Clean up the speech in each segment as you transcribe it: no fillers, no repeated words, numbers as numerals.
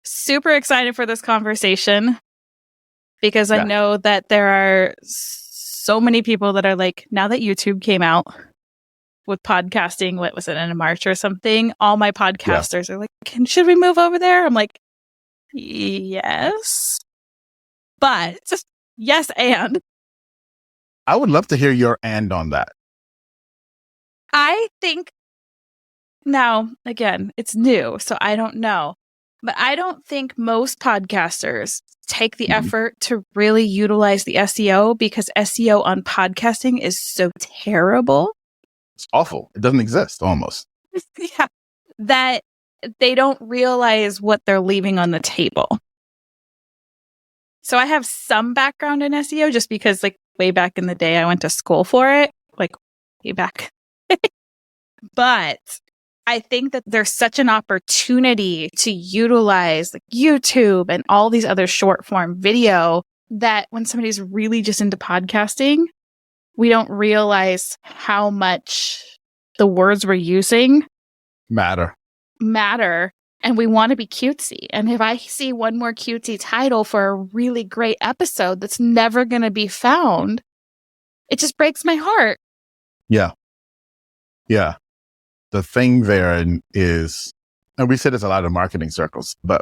super excited for this conversation because I know that there are so many people that are like, now that YouTube came out with podcasting, what was it, in March or something? All my podcasters are like, should we move over there? I'm like, yes. But just yes, and. I would love to hear your and on that. I think now, again, it's new, so I don't know. But I don't think most podcasters take the effort to really utilize the SEO because SEO on podcasting is so terrible. It's awful. It doesn't exist almost. Yeah. That they don't realize what they're leaving on the table. So I have some background in SEO just because like way back in the day, I went to school for it, like way back. But I think that there's such an opportunity to utilize like YouTube and all these other short form video that when somebody's really just into podcasting, we don't realize how much the words we're using matter. And we want to be cutesy. And if I see one more cutesy title for a really great episode that's never going to be found, it just breaks my heart. Yeah. Yeah. The thing there is, and we say this a lot in marketing circles, but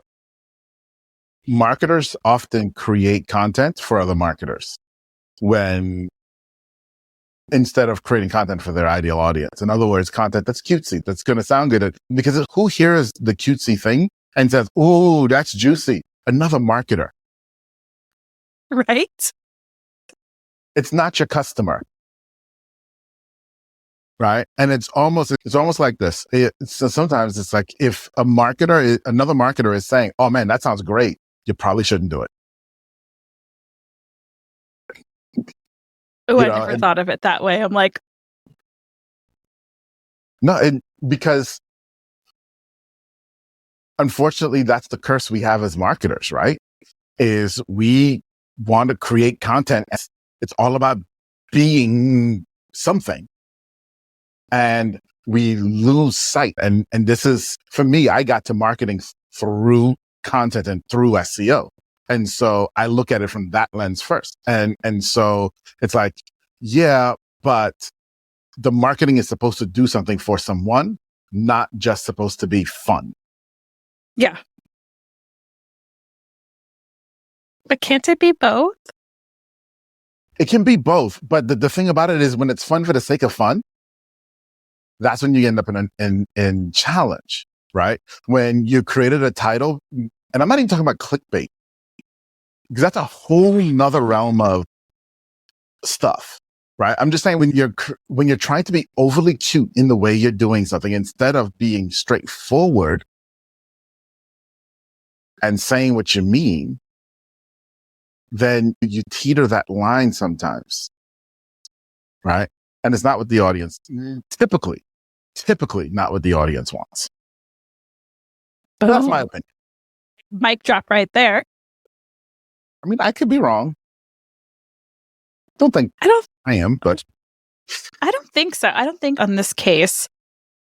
marketers often create content for other marketers when instead of creating content for their ideal audience. In other words, content that's cutesy, that's going to sound good. Because who hears the cutesy thing and says, oh, that's juicy? Another marketer. Right? It's not your customer. Right. And it's almost like this. So sometimes it's like if another marketer is saying, oh man, that sounds great, you probably shouldn't do it. Oh, I never thought of it that way. I'm like, no, because unfortunately, that's the curse we have as marketers, right? Is we want to create content. It's all about being something. And we lose sight. And this is, for me, I got to marketing through content and through SEO. And so I look at it from that lens first. And so it's like, yeah, but the marketing is supposed to do something for someone, not just supposed to be fun. Yeah. But can't it be both? It can be both. But the thing about it is when it's fun for the sake of fun, that's when you end up in challenge, right? When you created a title, and I'm not even talking about clickbait, because that's a whole nother realm of stuff, right? I'm just saying when you're trying to be overly cute in the way you're doing something, instead of being straightforward and saying what you mean, then you teeter that line sometimes, right? And it's not what the audience, typically not what the audience wants. Oh. That's my opinion. Mic drop right there. I mean, I could be wrong. I am, but I don't think so. I don't think on this case,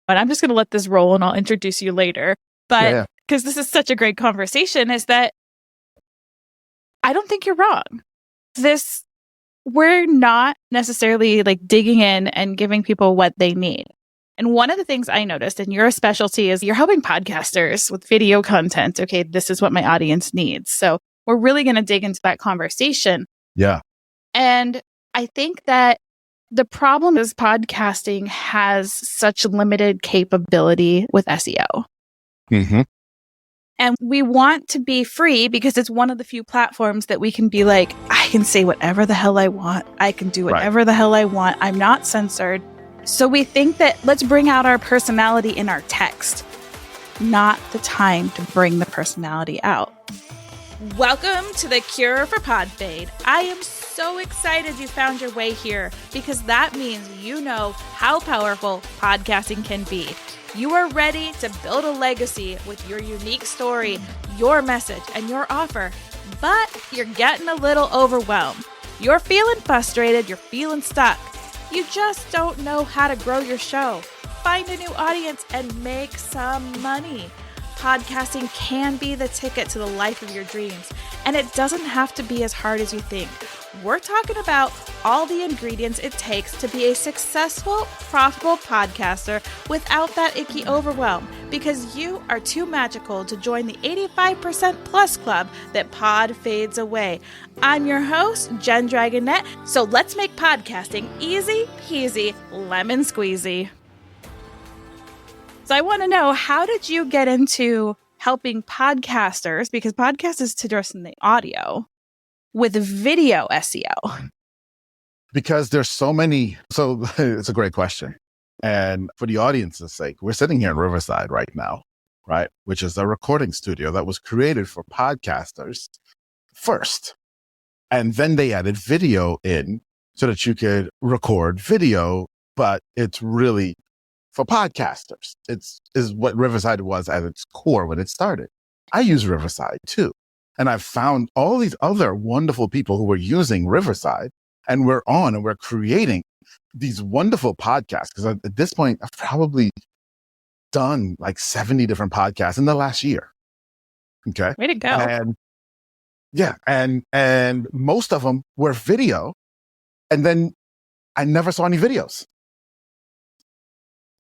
but I'm just going to let this roll and I'll introduce you later. But because this is such a great conversation, is that I don't think you're wrong. We're not necessarily like digging in and giving people what they need. And one of the things I noticed, and your specialty is you're helping podcasters with video content. Okay, this is what my audience needs. So we're really going to dig into that conversation. Yeah. And I think that the problem is podcasting has such limited capability with SEO. Mm-hmm. And we want to be free because it's one of the few platforms that we can be like, I can say whatever the hell I want. I can do whatever the hell I want. I'm not censored. So we think that let's bring out our personality in our text. Not the time to bring the personality out. Welcome to the Cure for Pod Fade. I am so excited you found your way here because that means you know how powerful podcasting can be. You are ready to build a legacy with your unique story, your message, and your offer, but you're getting a little overwhelmed. You're feeling frustrated, you're feeling stuck. You just don't know how to grow your show, find a new audience, and make some money. podcasting can be the ticket to the life of your dreams, and it doesn't have to be as hard as you think. We're talking about all the ingredients it takes to be a successful, profitable podcaster without that icky overwhelm, because you are too magical to join the 85% plus club that pod fades away. I'm your host, Jen Dragonette, so let's make podcasting easy peasy lemon squeezy. So I want to know, how did you get into helping podcasters, because podcast is just in the audio, with video SEO? Because there's so many. So it's a great question. And for the audience's sake, we're sitting here in Riverside right now, right? Which is a recording studio that was created for podcasters first. And then they added video in so that you could record video, but it's really for podcasters. Is what Riverside was at its core when it started. I use Riverside too. And I've found all these other wonderful people who were using Riverside, and we're creating these wonderful podcasts. Because at this point, I've probably done like 70 different podcasts in the last year. Okay. Way to go. And yeah. And most of them were video. And then I never saw any videos.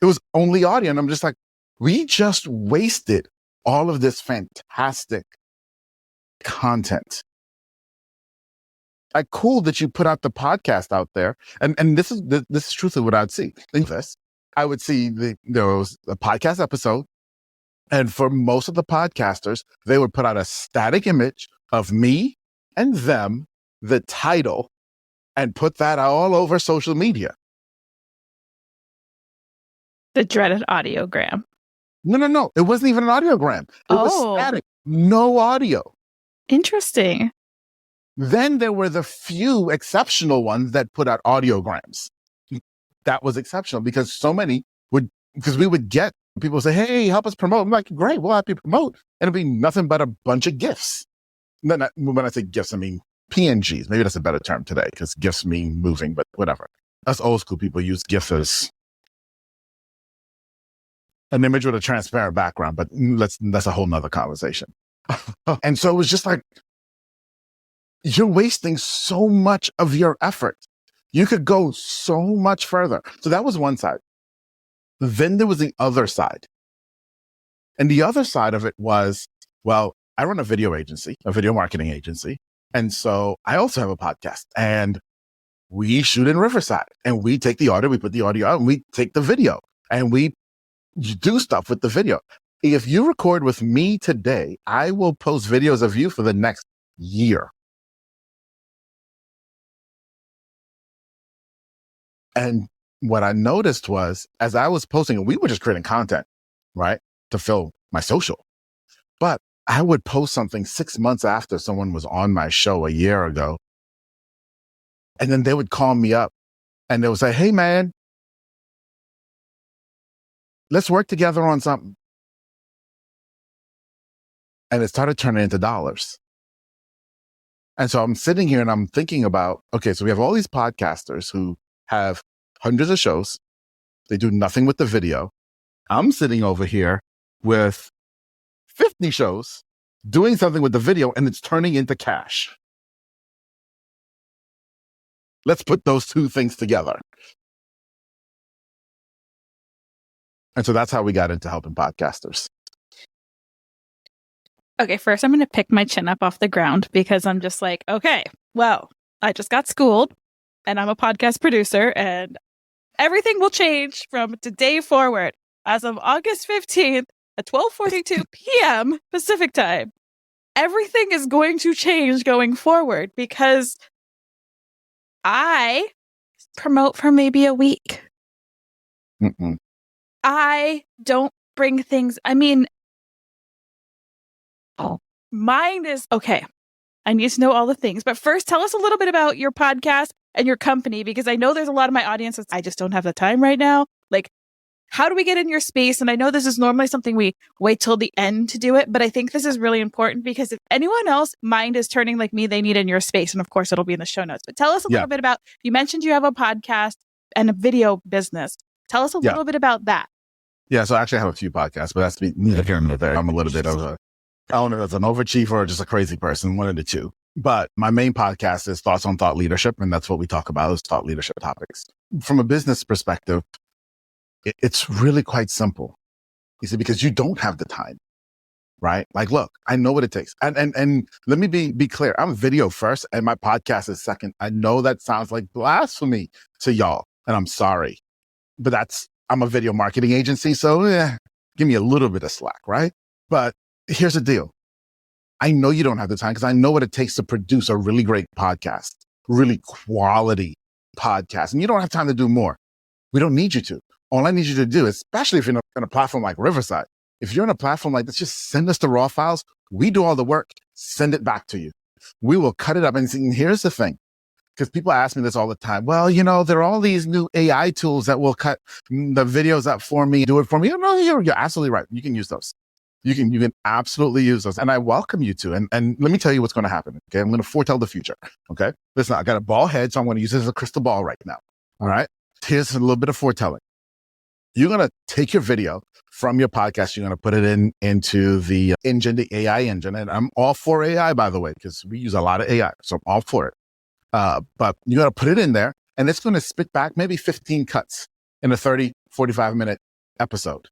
It was only audio. And I'm just like, we just wasted all of this fantastic content. Like, cool that you put out the podcast out there. And this is truthfully what I'd see. I would see there was a podcast episode. And for most of the podcasters, they would put out a static image of me and them, the title, and put that all over social media. The dreaded audiogram. No. It wasn't even an audiogram. It was static. No audio. Interesting. Then there were the few exceptional ones that put out audiograms. That was exceptional because we would get people say, hey, help us promote. I'm like, great, we'll help you promote. And it'd be nothing but a bunch of GIFs. When I say GIFs, I mean PNGs. Maybe that's a better term today because GIFs mean moving, but whatever. Us old school people use GIF as an image with a transparent background, but that's a whole nother conversation. And so it was just like, you're wasting so much of your effort. You could go so much further. So that was one side. Then there was the other side. And the other side of it was, well, I run a video marketing agency. And so I also have a podcast, and we shoot in Riverside, and we take the audio, we put the audio out, and we take the video, and we do stuff with the video. If you record with me today, I will post videos of you for the next year. And what I noticed was, as I was posting, and we were just creating content, right, to fill my social. But I would post something 6 months after someone was on my show a year ago. And then they would call me up and they would say, hey, man, let's work together on something. And it started turning into dollars. And so I'm sitting here and I'm thinking about, okay, so we have all these podcasters who have hundreds of shows. They do nothing with the video. I'm sitting over here with 50 shows doing something with the video, and it's turning into cash. Let's put those two things together. And so that's how we got into helping podcasters. Okay, first I'm going to pick my chin up off the ground because I'm just like, okay, well, I just got schooled and I'm a podcast producer and everything will change from today forward. As of August 15th at 12:42 p.m. Pacific time, everything is going to change going forward because I promote for maybe a week. Mm-mm. I don't bring things. I mean, mine is okay. I need to know all the things. But first, tell us a little bit about your podcast and your company, because I know there's a lot of my audience that's, I just don't have the time right now. Like, how do we get in your space? And I know this is normally something we wait till the end to do it, but I think this is really important because if anyone else mind is turning like me, they need in your space. And of course, it'll be in the show notes. But tell us a little bit about, you mentioned you have a podcast and a video business. Tell us a little bit about that. Yeah. So actually I have a few podcasts, but that's me here and there. I'm a little bit of I don't know if it's an overachiever or just a crazy person, one of the two. But my main podcast is Thoughts on Thought Leadership. And that's what we talk about is thought leadership topics. From a business perspective, it's really quite simple. You see, because you don't have the time, right? Like, look, I know what it takes. And let me be clear. I'm video first and my podcast is second. I know that sounds like blasphemy to y'all, and I'm sorry, but I'm a video marketing agency. So give me a little bit of slack, right? But here's the deal. I know you don't have the time because I know what it takes to produce a really great podcast, really quality podcast. And you don't have time to do more. We don't need you to. All I need you to do, especially if you're in a platform like Riverside, if you're in a platform like this, just send us the raw files. We do all the work, send it back to you. We will cut it up. And here's the thing, because people ask me this all the time. Well, there are all these new AI tools that will cut the videos up for me, do it for me. No, you're absolutely right. You can use those. You can absolutely use those. And I welcome you to. And let me tell you what's going to happen. Okay. I'm going to foretell the future. Okay. Listen, I got a bald head, so I'm going to use it as a crystal ball right now. All right. Here's a little bit of foretelling. You're going to take your video from your podcast. You're going to put it into the engine, the AI engine. And I'm all for AI, by the way, because we use a lot of AI. So I'm all for it. But you're going to put it in there and it's going to spit back maybe 15 cuts in a 30, 45-minute episode.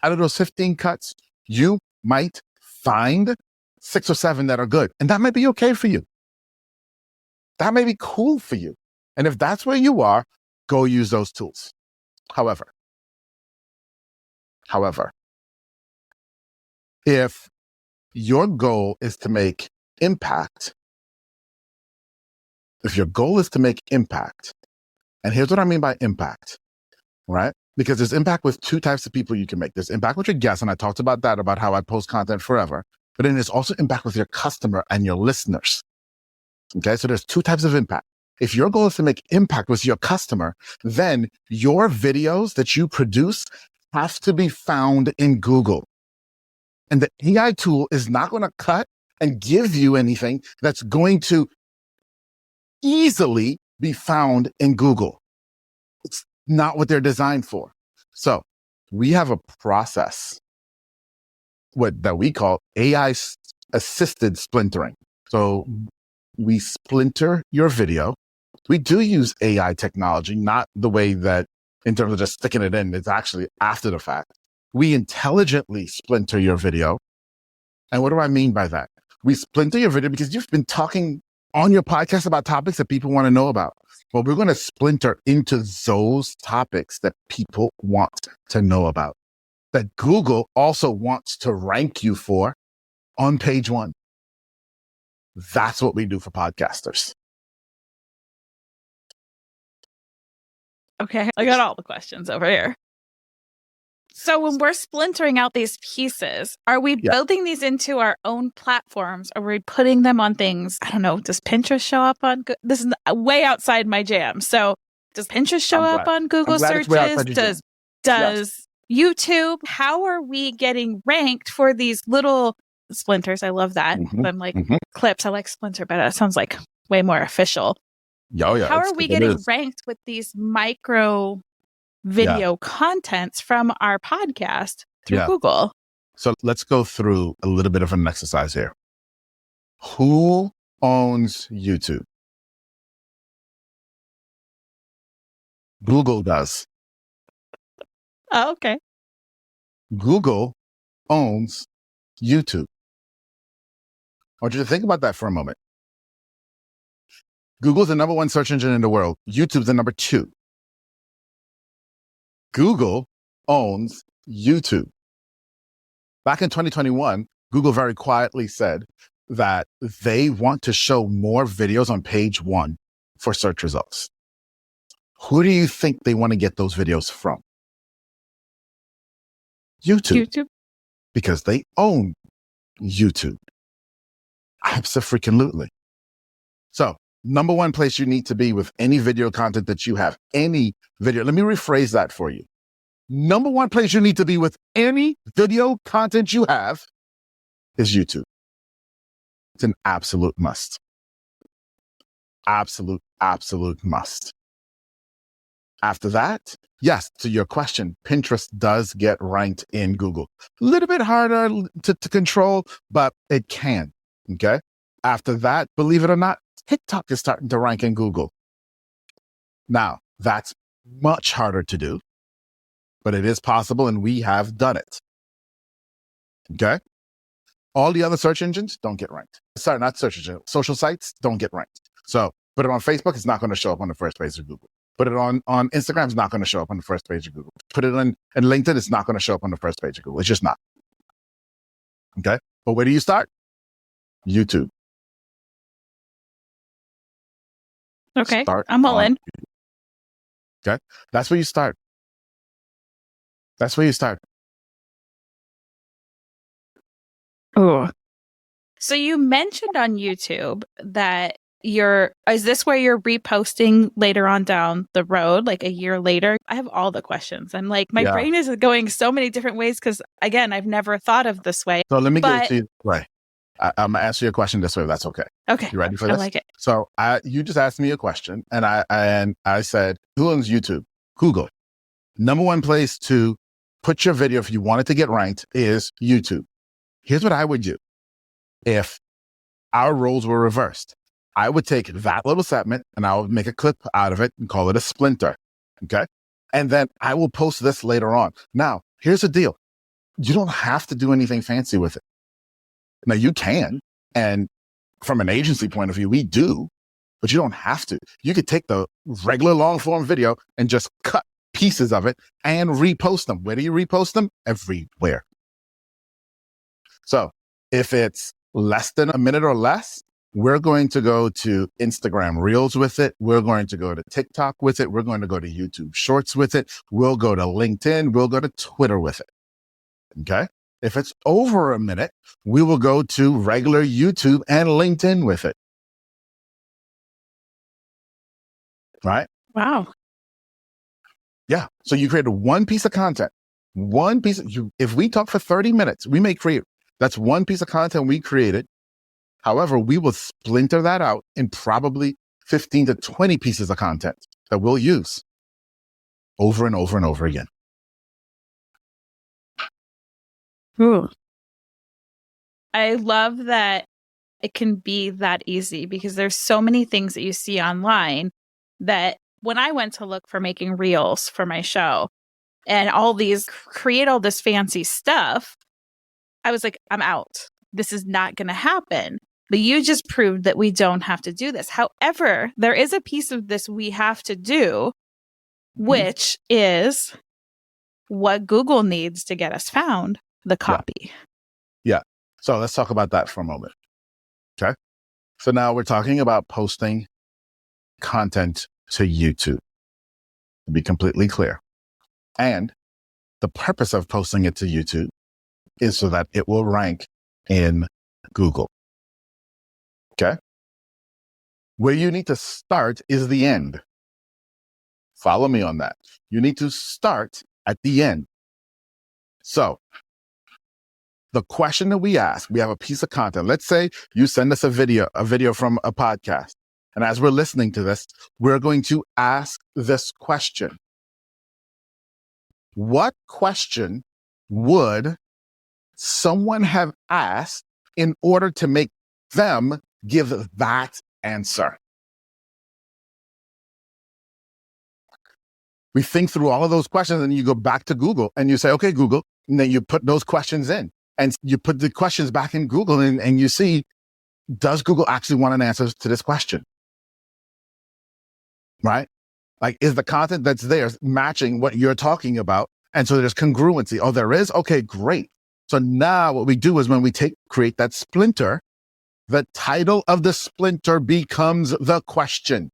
Out of those 15 cuts, you might find 6 or 7 that are good. And that might be okay for you. That may be cool for you. And if that's where you are, go use those tools. However, if your goal is to make impact, and here's what I mean by impact, right? Because there's impact with 2 types of people you can make. There's impact with your guests, and I talked about that, about how I post content forever. But then there's also impact with your customer and your listeners. Okay, so there's 2 types of impact. If your goal is to make impact with your customer, then your videos that you produce have to be found in Google. And the AI tool is not going to cut and give you anything that's going to easily be found in Google. It's not what they're designed for. So we have a process that we call AI assisted splintering. So we splinter your video. We do use AI technology, not the way that in terms of just sticking it in, it's actually after the fact. We intelligently splinter your video. And what do I mean by that? We splinter your video because you've been talking on your podcast about topics that people want to know about. Well, we're going to splinter into those topics that people want to know about, that Google also wants to rank you for on page 1. That's what we do for podcasters. Okay, I got all the questions over here. So when we're splintering out these pieces, are we building these into our own platforms? Are we putting them on things? I don't know. Does Pinterest show up on? This is way outside my jam. So does Pinterest show up on Google searches? Does YouTube? How are we getting ranked for these little splinters? I love that. I'm like clips. I like splinter, but it sounds like way more official. How are we getting ranked with these micro video contents from our podcast through Google? So let's go through a little bit of an exercise here. Who owns YouTube? Google does. Oh, okay. Google owns YouTube. I want you to think about that for a moment. Google's the number 1 search engine in the world. YouTube's the number 2. Google owns YouTube. Back in 2021, Google very quietly said that they want to show more videos on page 1 for search results. Who do you think they want to get those videos from? YouTube. Because they own YouTube. Absolutely. So, number 1 place you need to be with any video content that you have, any video. Let me rephrase that for you. Number 1 place you need to be with any video content you have is YouTube. It's an absolute must. Absolute must. After that, yes, to your question, Pinterest does get ranked in Google. A little bit harder to control, but it can. Okay. After that, believe it or not, TikTok is starting to rank in Google. Now, that's much harder to do, but it is possible, and we have done it. Okay. All the other search engines don't get ranked. Sorry, not search engines. Social sites don't get ranked. So put it on Facebook, it's not going to show up on the first page of Google. Put it on Instagram, it's not going to show up on the first page of Google. Put it in LinkedIn, it's not going to show up on the first page of Google. It's just not. Okay. But where do you start? YouTube. Okay. Start I'm all in. Okay. That's where you start. That's where you start. Oh. So you mentioned on YouTube that is this where you're reposting later on down the road, like a year later? I have all the questions. I'm like, my brain is going so many different ways because, again, I've never thought of this way. So let me give it to you. Right. I'm going to answer your question this way, if that's okay. Okay. You ready for this? I like it. So you just asked me a question, and I said, who owns YouTube? Google. Number one place to put your video if you want it to get ranked is YouTube. Here's what I would do if our roles were reversed. I would take that little segment and I would make a clip out of it and call it a splinter. Okay. And then I will post this later on. Now, here's the deal. You don't have to do anything fancy with it. Now you can. And from an agency point of view, we do, but you don't have to. You could take the regular long form video and just cut pieces of it and repost them. Where do you repost them? Everywhere. So if it's less than a minute or less, we're going to go to Instagram Reels with it. We're going to go to TikTok with it. We're going to go to YouTube Shorts with it. We'll go to LinkedIn. We'll go to Twitter with it. Okay. If it's over a minute, we will go to regular YouTube and LinkedIn with it. Right? Wow. Yeah. So you created one piece of content, if we talk for 30 minutes, we may create, that's one piece of content we created. However, we will splinter that out in probably 15 to 20 pieces of content that we'll use over and over and over again. Ooh. I love that it can be that easy because there's so many things that you see online that when I went to look for making reels for my show and create all this fancy stuff, I was like, I'm out. This is not going to happen. But you just proved that we don't have to do this. However, there is a piece of this we have to do, which is what Google needs to get us found, the copy. Yeah. So let's talk about that for a moment. Okay. So now we're talking about posting content to YouTube, to be completely clear. And the purpose of posting it to YouTube is so that it will rank in Google. Okay. Where you need to start is the end. Follow me on that. You need to start at the end. So the question that we ask, we have a piece of content. Let's say you send us a video from a podcast. And as we're listening to this, we're going to ask this question. What question would someone have asked in order to make them give that answer? We think through all of those questions and you go back to Google and you say, okay, Google, and then you put those questions in and you put the questions back in Google and you see, does Google actually want an answer to this question? Right? Like, is the content that's there matching what you're talking about? And so there's congruency. Oh, there is? Okay, great. So now what we do is when we create that splinter, the title of the splinter becomes the question.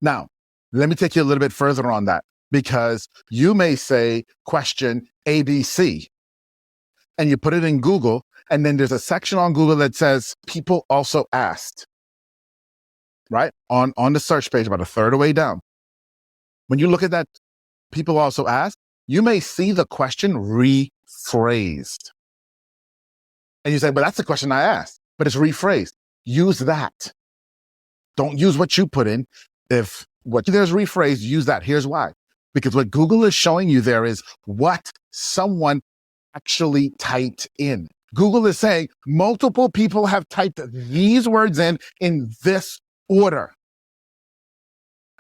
Now, let me take you a little bit further on that, because you may say question ABC and you put it in Google, and then there's a section on Google that says people also asked, right? On the search page, about a third of the way down. When you look at that, people also asked, you may see the question rephrased. And you say, but that's the question I asked, but it's rephrased. Use that. Don't use what you put in. If what there's rephrased, use that. Here's why. Because what Google is showing you there is what someone actually typed in. Google is saying multiple people have typed these words in this order.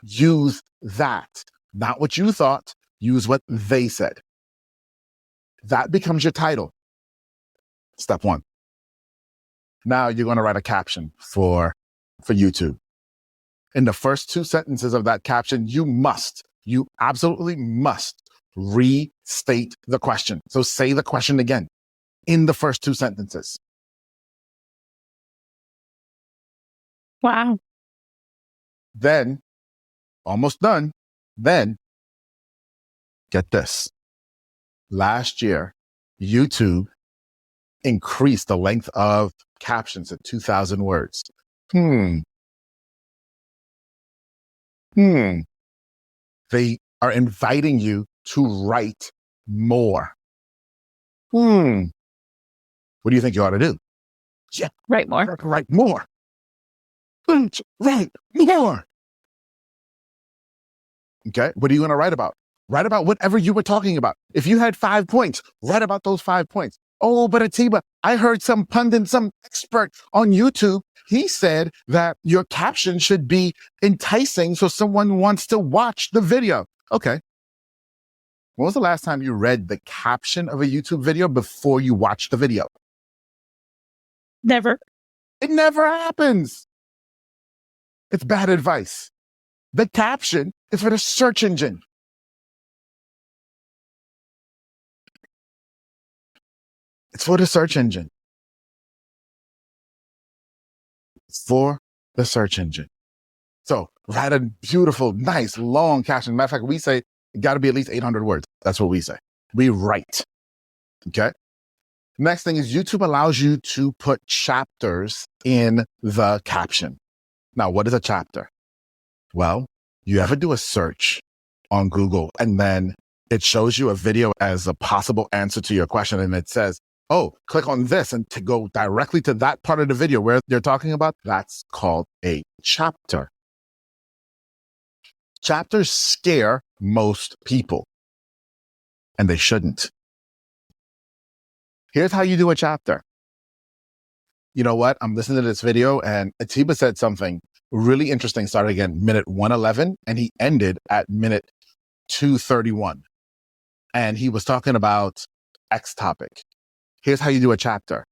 Use that. Not what you thought. Use what they said. That becomes your title. Step one. Now you're going to write a caption for YouTube. In the first 2 sentences of that caption, you absolutely must restate the question. So say the question again in the first 2 sentences. Wow. Then, almost done. Then, get this. Last year, YouTube increased the length of captions to 2,000 words. They are inviting you to write more. What do you think you ought to do? Yeah. Write more. Write more. Write more. Okay. What are you going to write about? Write about whatever you were talking about. If you had 5 points, write about those 5 points. Oh, but Atiba, I heard some pundit, some expert on YouTube. He said that your caption should be enticing so someone wants to watch the video. Okay. When was the last time you read the caption of a YouTube video before you watched the video? Never. It never happens. It's bad advice. The caption is for the search engine. It's for the search engine. It's for the search engine. So write a beautiful, nice, long caption. Matter of fact, we say it got to be at least 800 words. That's what we say. We write. Okay. Next thing is YouTube allows you to put chapters in the caption. Now, what is a chapter? Well, you ever do a search on Google and then it shows you a video as a possible answer to your question. And it says, oh, click on this and to go directly to that part of the video where they're talking about. That's called a chapter. Chapters scare most people, and they shouldn't. Here's how you do a chapter. You know what? I'm listening to this video and Atiba said something really interesting starting again, minute 111, and he ended at minute 231. And he was talking about X topic. Here's how you do a chapter.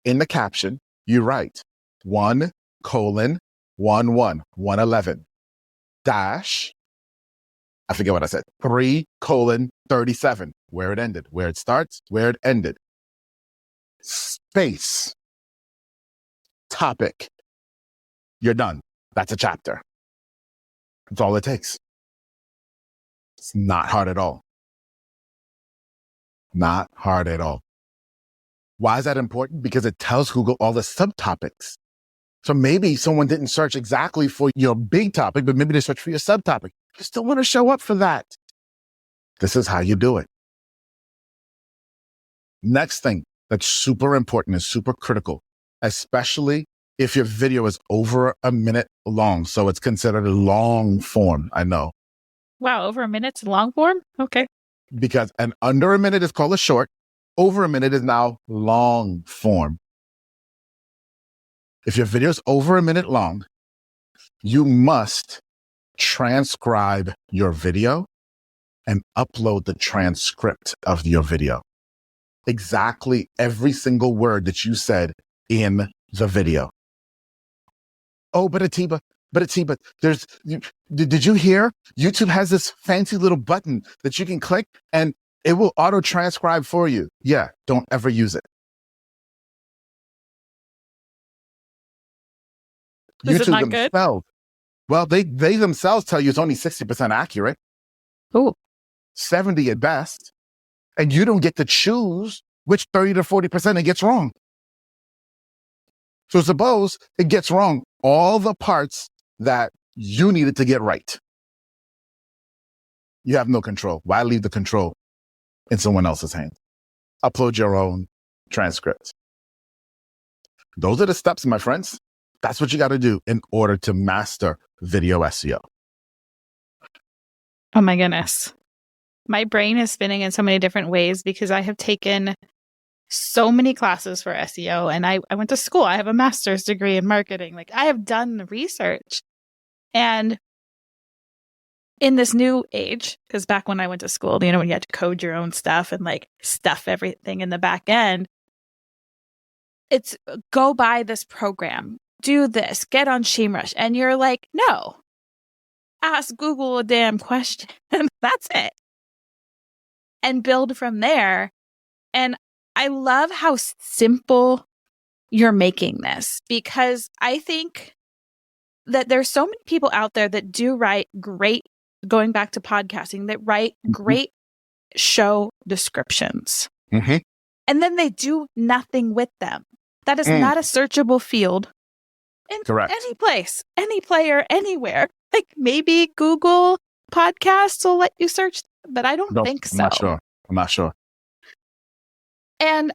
In the caption, you write 1:111 dash, I forget what I said, 3:37, where it ended, where it starts, where it ended. Space. Topic. You're done. That's a chapter. That's all it takes. It's not hard at all. Not hard at all. Why is that important? Because it tells Google all the subtopics. So maybe someone didn't search exactly for your big topic, but maybe they searched for your subtopic. You still want to show up for that. This is how you do it. Next thing that's super important and super critical, especially if your video is over a minute long. So it's considered a long form. I know. Wow. Over a minute's long form? Okay. Because and under a minute is called a short. Over a minute is now long form. If your video is over a minute long, you must transcribe your video and upload the transcript of your video. Exactly every single word that you said in the video. Oh, but Atiba, did you hear? YouTube has this fancy little button that you can click and it will auto transcribe for you. Yeah, don't ever use it. Is YouTube it not good? themselves, well, they themselves tell you it's only 60% accurate. Oh, 70 at best. And you don't get to choose which 30 to 40% it gets wrong. So suppose it gets wrong all the parts that you needed to get right. You have no control. Why leave the control in someone else's hands? Upload your own transcript. Those are the steps, my friends. That's what you got to do in order to master video SEO. Oh my goodness. My brain is spinning in so many different ways because I have taken so many classes for SEO, and I went to school. I have a master's degree in marketing. Like, I have done the research. And in this new age, because back when I went to school, when you had to code your own stuff and like stuff everything in the back end, it's go buy this program, do this, get on SheMrush. And you're like, no, ask Google a damn question. That's it. And build from there. And I love how simple you're making this, because I think that there's so many people out there that do write great, going back to podcasting, that write great show descriptions. And then they do nothing with them. That is not a searchable field in any place, any player, anywhere. Like, maybe Google Podcasts will let you search, but I don't think so. I'm not sure. And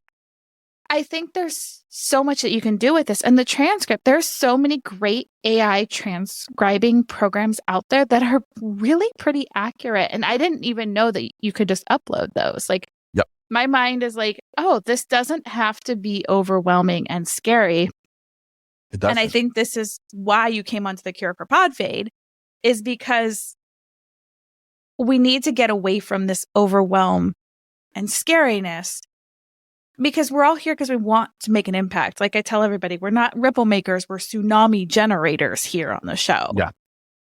I think there's so much that you can do with this. And the transcript, there's so many great AI transcribing programs out there that are really pretty accurate. And I didn't even know that you could just upload those. Like, my mind is like, oh, this doesn't have to be overwhelming and scary. It doesn't. And I think this is why you came onto the Cure for Pod Fade, is because we need to get away from this overwhelm and scariness, because we're all here because we want to make an impact. Like I tell everybody, we're not ripple makers, we're tsunami generators here on the show.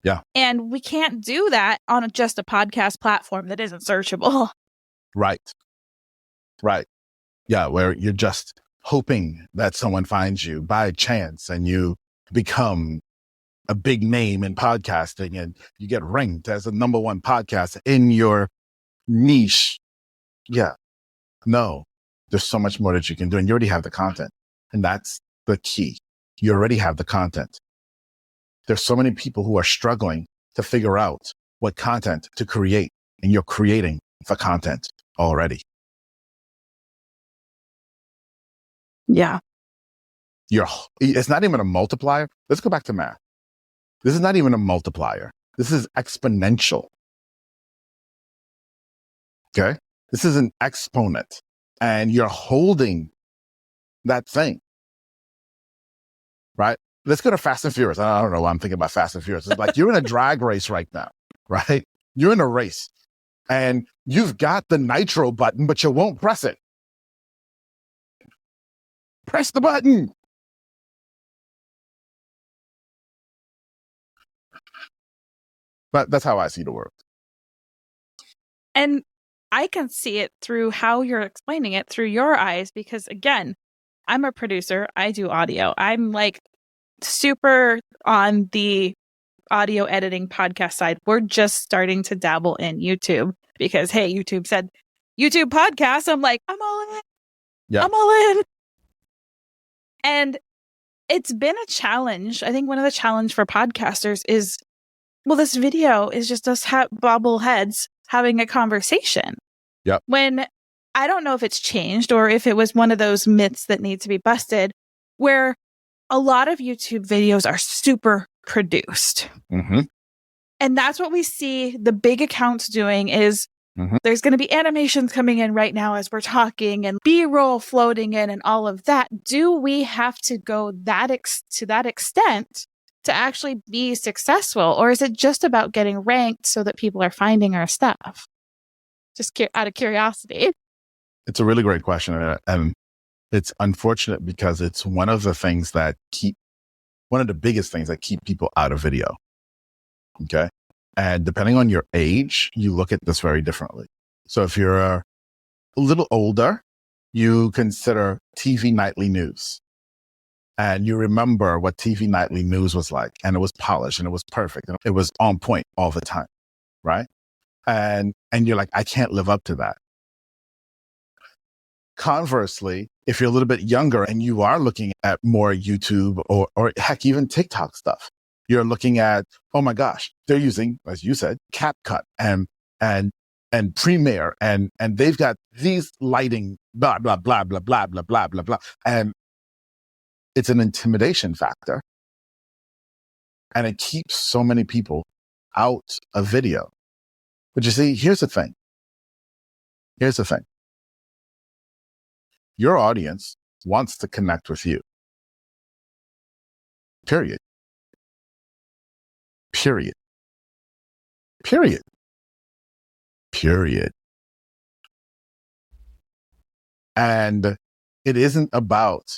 Yeah. And we can't do that on just a podcast platform that isn't searchable. Right. Yeah, where you're just hoping that someone finds you by chance and you become a big name in podcasting and you get ranked as the number one podcast in your niche. Yeah. No, there's so much more that you can do, and you already have the content. And that's the key. You already have the content. There's so many people who are struggling to figure out what content to create, and you're creating the content already. Yeah. It's not even a multiplier. Let's go back to math. This is not even a multiplier. This is exponential. Okay? This is an exponent, and you're holding that thing, right? Let's go to Fast and Furious. I don't know why I'm thinking about Fast and Furious. It's like you're in a drag race right now, right? You're in a race, and you've got the nitro button, but you won't press it. Press the button. But that's how I see the world. And I can see it through how you're explaining it through your eyes, because again, I'm a producer. I do audio. I'm like super on the audio editing podcast side. We're just starting to dabble in YouTube because, hey, YouTube said YouTube podcast. I'm like, I'm all in. Yeah. I'm all in. And it's been a challenge. I think one of the challenge for podcasters is, well, this video is just us bobbleheads having a conversation. Yep. When I don't know if it's changed or if it was one of those myths that need to be busted, where a lot of YouTube videos are super produced. And that's what we see the big accounts doing is there's going to be animations coming in right now as we're talking and B-roll floating in and all of that. Do we have to go to that extent to actually be successful? Or is it just about getting ranked so that people are finding our stuff? Just out of curiosity. It's a really great question. And it's unfortunate because it's one of the biggest things that keep people out of video. Okay. And depending on your age, you look at this very differently. So if you're a little older, you consider TV nightly news. And you remember what TV nightly news was like. And it was polished and it was perfect. And it was on point all the time. Right. And you're like, I can't live up to that. Conversely, if you're a little bit younger and you are looking at more YouTube or heck, even TikTok stuff, you're looking at, oh my gosh, they're using, as you said, CapCut and Premiere and they've got these lighting, blah, blah, blah, blah, blah, blah, blah, blah, blah. And it's an intimidation factor And it keeps so many people out of video. But you see, here's the thing. Your audience wants to connect with you. Period. Period. Period. Period. And it isn't about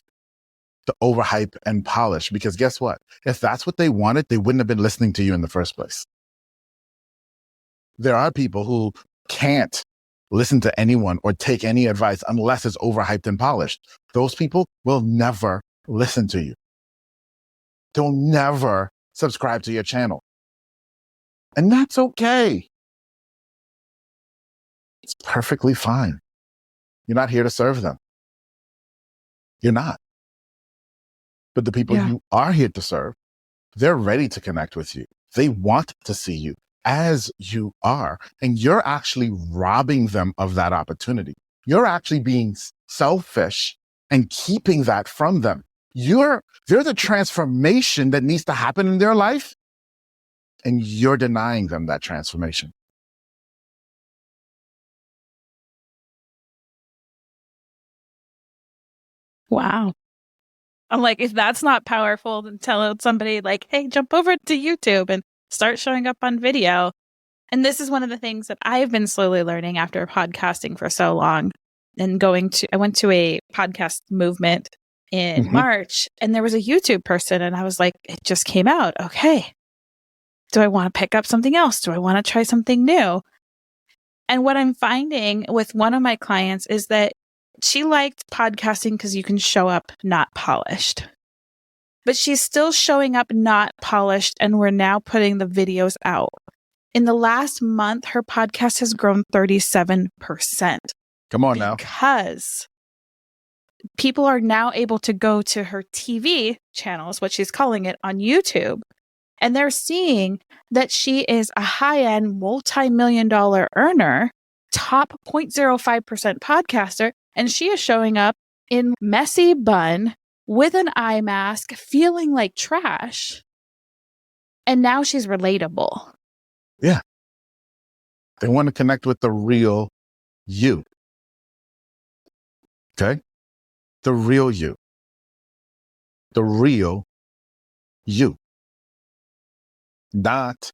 the overhype and polish, because guess what? If that's what they wanted, they wouldn't have been listening to you in the first place. There are people who can't listen to anyone or take any advice unless it's overhyped and polished. Those people will never listen to you. They'll never subscribe to your channel. And that's okay. It's perfectly fine. You're not here to serve them. You're not. But the people you are here to serve, they're ready to connect with you. They want to see you as you are. And you're actually robbing them of that opportunity. You're actually being selfish and keeping that from them. They're the transformation that needs to happen in their life, and you're denying them that transformation. Wow. I'm like, if that's not powerful, then tell somebody like, hey, jump over to YouTube and start showing up on video. And this is one of the things that I've been slowly learning after podcasting for so long. And I went to a podcast movement in March, and there was a YouTube person, and I was like, it just came out. Okay. Do I want to pick up something else? Do I want to try something new? And what I'm finding with one of my clients is that she liked podcasting because you can show up not polished. But she's still showing up not polished, and we're now putting the videos out. In the last month, her podcast has grown 37%. Come on now. Because people are now able to go to her TV channel, is what she's calling it, on YouTube. And they're seeing that she is a high-end, multi-million-dollar earner, top 0.05% podcaster, and she is showing up in messy bun with an eye mask, feeling like trash. And now she's relatable. Yeah. They want to connect with the real you. Okay? The real you. The real you. Not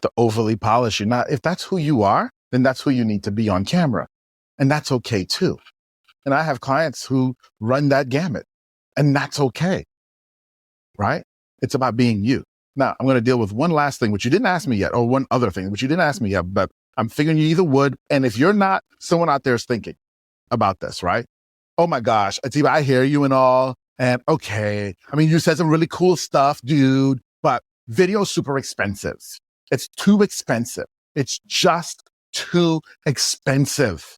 the overly polished. If that's who you are, then that's who you need to be on camera. And that's okay too. And I have clients who run that gamut, and that's okay. Right? It's about being you. Now, I'm going to deal with one last thing, which you didn't ask me yet, or one other thing, which you didn't ask me yet, but I'm figuring you either would. And if you're not, someone out there is thinking about this, right? Oh my gosh, Atiba, I hear you and all. And okay, I mean, you said some really cool stuff, dude, but video's super expensive. It's too expensive. It's just too expensive.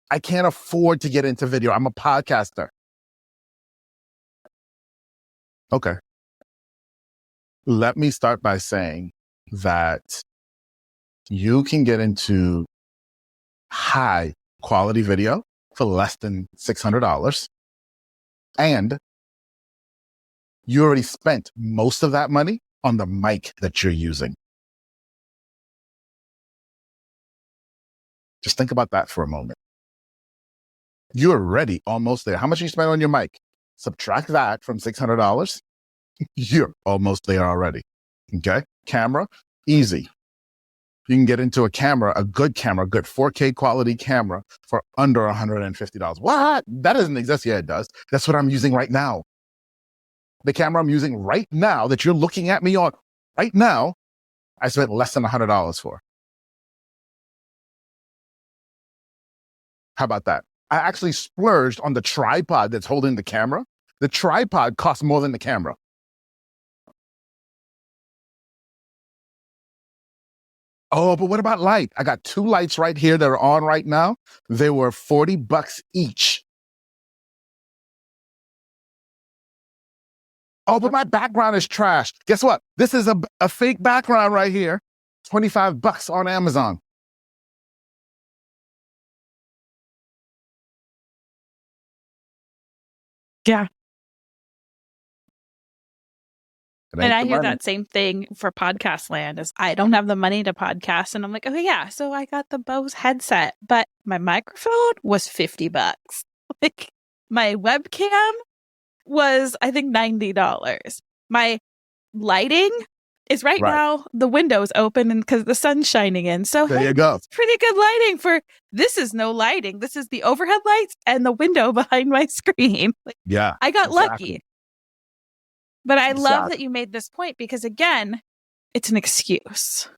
I can't afford to get into video. I'm a podcaster. Okay. Let me start by saying that you can get into high quality video for less than $600. And you already spent most of that money on the mic that you're using. Just think about that for a moment. You're already almost there. How much you spent on your mic? Subtract that from $600. You're almost there already. Okay. Camera, easy. You can get into a good 4K quality camera for under $150. What? That doesn't exist. Yeah, it does. That's what I'm using right now. The camera I'm using right now that you're looking at me on right now, I spent less than $100 for. How about that? I actually splurged on the tripod that's holding the camera. The tripod costs more than the camera. Oh, but what about light? I got 2 lights right here that are on right now. They were $40 each. Oh, but my background is trash. Guess what? This is a fake background right here. $25 on Amazon. Yeah. And I hear that same thing for podcast land is I don't have the money to podcast. And I'm like, oh yeah. So I got the Bose headset, but my microphone was $50. Like my webcam was, I think, $90. My lighting is right now, the window's open and because the sun's shining in. So there you go. It's pretty good lighting for, this is no lighting. This is the overhead lights and the window behind my screen. Like, I got lucky. But I love that you made this point because, again, it's an excuse.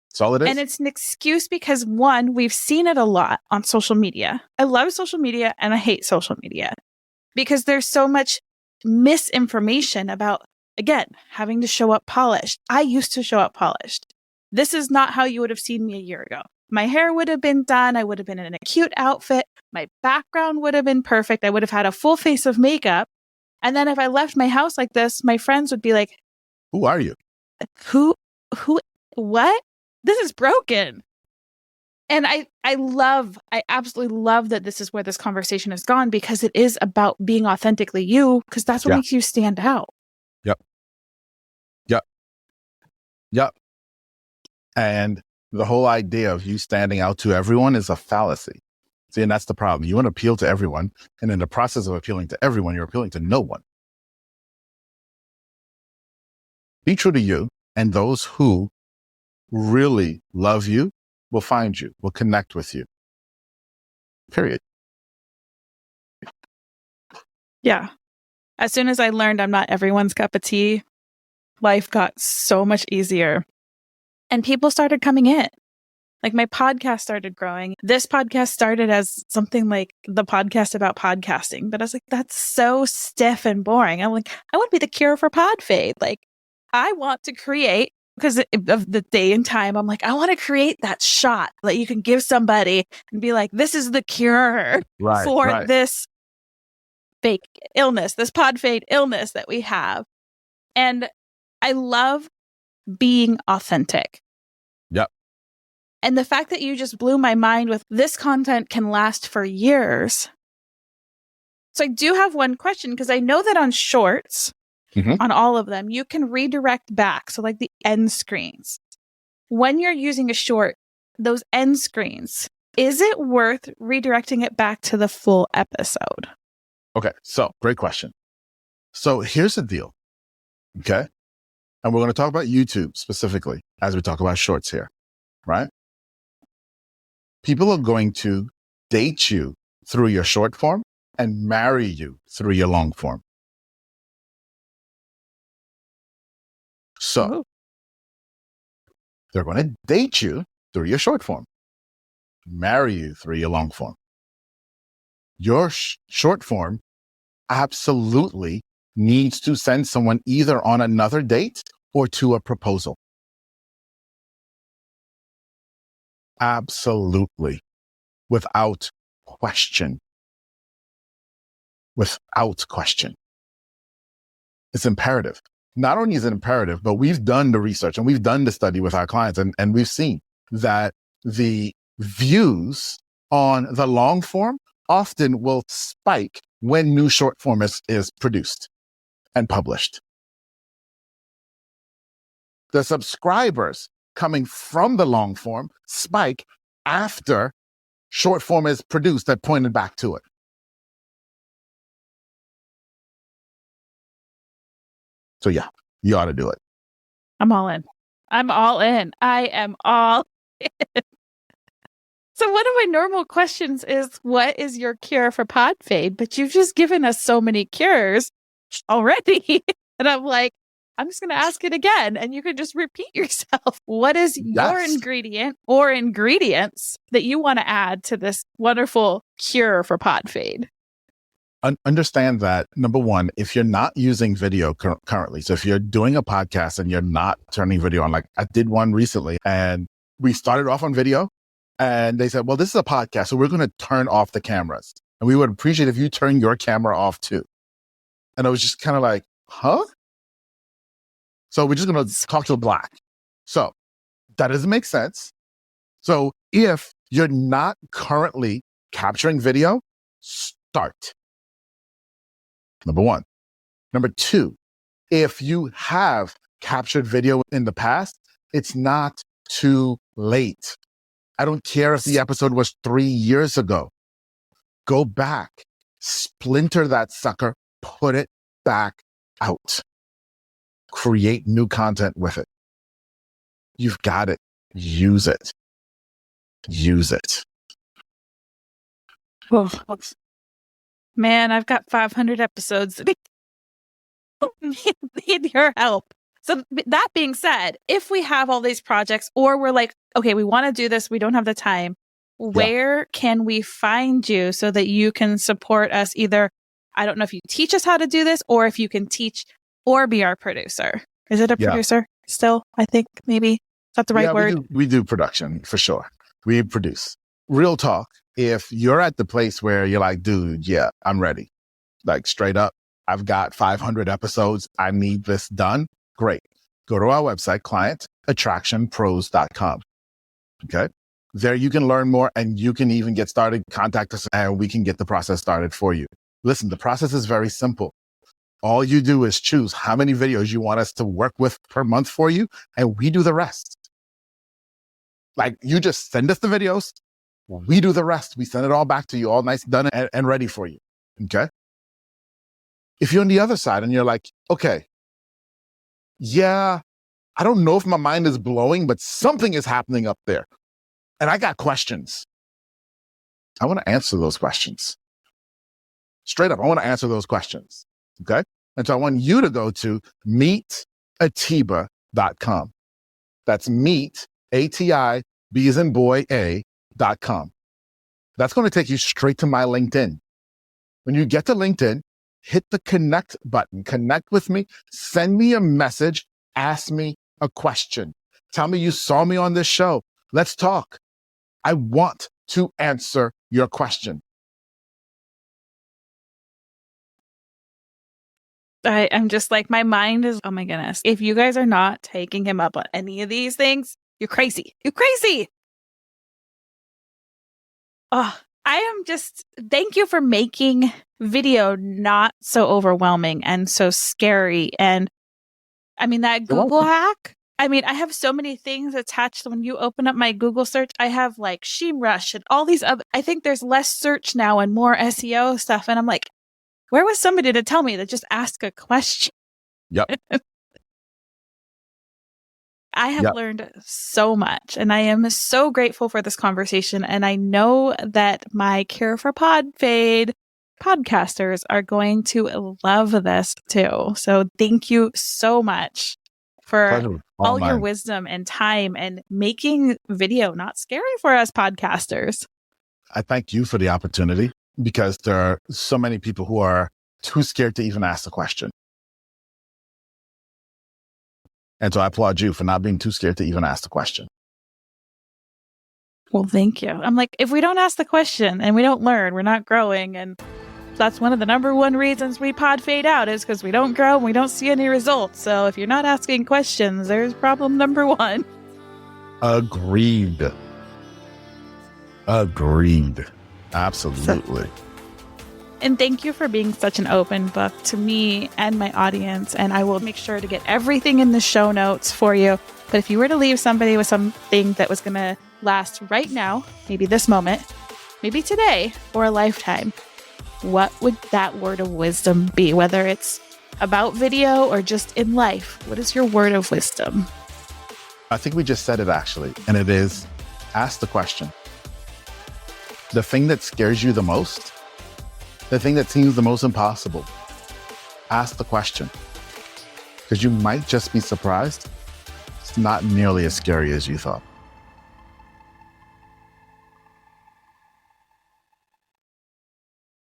That's all it is. And it's an excuse because, one, we've seen it a lot on social media. I love social media and I hate social media because there's so much misinformation about, again, having to show up polished. I used to show up polished. This is not how you would have seen me a year ago. My hair would have been done. I would have been in a cute outfit. My background would have been perfect. I would have had a full face of makeup. And then if I left my house like this, my friends would be like, who are you? What? This is broken. And I absolutely love that this is where this conversation has gone because it is about being authentically you because that's what makes you stand out. Yep. And the whole idea of you standing out to everyone is a fallacy. See, and that's the problem. You want to appeal to everyone. And in the process of appealing to everyone, you're appealing to no one. Be true to you, and those who really love you will find you, will connect with you. Period. Yeah. As soon as I learned I'm not everyone's cup of tea, life got so much easier. And people started coming in. Like my podcast started growing. This podcast started as something like the podcast about podcasting. But I was like, that's so stiff and boring. I'm like, I want to be the cure for pod fade. Like I want to create, because of the day and time, I'm like, I want to create that shot that you can give somebody and be like, this is the cure for this fake illness, this pod fade illness that we have. And I love being authentic. Yep. And the fact that you just blew my mind with this content can last for years. So I do have one question because I know that on shorts, on all of them, you can redirect back. So like the end screens. When you're using a short, those end screens, is it worth redirecting it back to the full episode? Okay. So great question. So here's the deal. Okay. And we're going to talk about YouTube specifically as we talk about shorts here, right? People are going to date you through your short form and marry you through your long form. So they're going to date you through your short form, marry you through your long form. Your short form absolutely needs to send someone either on another date or to a proposal. Absolutely. Without question. Without question. It's imperative. Not only is it imperative, but we've done the research and we've done the study with our clients and we've seen that the views on the long form often will spike when new short form is produced and published. The subscribers coming from the long form spike after short form is produced that pointed back to it. So yeah, you ought to do it. I'm all in. I'm all in. I am all in. So one of my normal questions is, what is your cure for pod fade? But you've just given us so many cures already. And I'm like, I'm just going to ask it again. And you can just repeat yourself. What is your ingredient or ingredients that you want to add to this wonderful cure for pod fade? Understand that, number one, if you're not using video currently, so if you're doing a podcast and you're not turning video on, like I did one recently and we started off on video and they said, well, this is a podcast, so we're going to turn off the cameras and we would appreciate if you turn your camera off too. And I was just kind of like, huh? So we're just going to talk to black. So that doesn't make sense. So if you're not currently capturing video, start. Number one. Number two, If you have captured video in the past, it's not too late. I don't care if the episode was 3 years ago. Go back, splinter that sucker, put it back out. Create new content with it. You've got it. Use it. Use it. Oh, man, I've got 500 episodes that need your help. So that being said, if we have all these projects or we're like, okay, we want to do this, we don't have the time, where can we find you so that you can support us? Either, I don't know if you teach us how to do this or if you can teach or be our producer. Is it a producer still? I think maybe. Is that the right word? We do production for sure. We produce. Real talk. If you're at the place where you're like, dude, yeah, I'm ready. Like straight up, I've got 500 episodes. I need this done. Great. Go to our website, clientattractionpros.com. Okay. There you can learn more and you can even get started. Contact us and we can get the process started for you. Listen, the process is very simple. All you do is choose how many videos you want us to work with per month for you, and we do the rest. Like, you just send us the videos, we do the rest. We send it all back to you, all nice, done, and ready for you. Okay. If you're on the other side and you're like, okay, yeah, I don't know if my mind is blowing, but something is happening up there. And I got questions. I want to answer those questions. Straight up, I want to answer those questions. Okay. And so I want you to go to meetatiba.com. That's meet, ATI, B as in boy, A.com. That's going to take you straight to my LinkedIn. When you get to LinkedIn, hit the connect button, connect with me, send me a message, ask me a question. Tell me you saw me on this show. Let's talk. I want to answer your question. I'm just like, my mind is, oh my goodness. If you guys are not taking him up on any of these things, you're crazy. You're crazy. Oh, I am just, thank you for making video not so overwhelming and so scary. And I mean, that Google hack, I mean, I have so many things attached. When you open up my Google search, I have like SEMrush and all these other, I think there's less search now and more SEO stuff. And I'm like, where was somebody to tell me to just ask a question? Yep. I have learned so much, and I am so grateful for this conversation. And I know that my Care for Pod Fade podcasters are going to love this too. So thank you so much for all your wisdom and time and making video not scary for us podcasters. I thank you for the opportunity, because there are so many people who are too scared to even ask the question. And so I applaud you for not being too scared to even ask the question. Well, thank you. I'm like, if we don't ask the question and we don't learn, we're not growing. And that's one of the number one reasons we pod fade out, is because we don't grow and we don't see any results. So if you're not asking questions, there's problem number one. Agreed. Absolutely. And thank you for being such an open book to me and my audience. And I will make sure to get everything in the show notes for you. But if you were to leave somebody with something that was going to last right now, maybe this moment, maybe today, or a lifetime, what would that word of wisdom be? Whether it's about video or just in life, what is your word of wisdom? I think we just said it actually. And it is, ask the question. The thing that scares you the most, the thing that seems the most impossible, ask the question. Because you might just be surprised. It's not nearly as scary as you thought.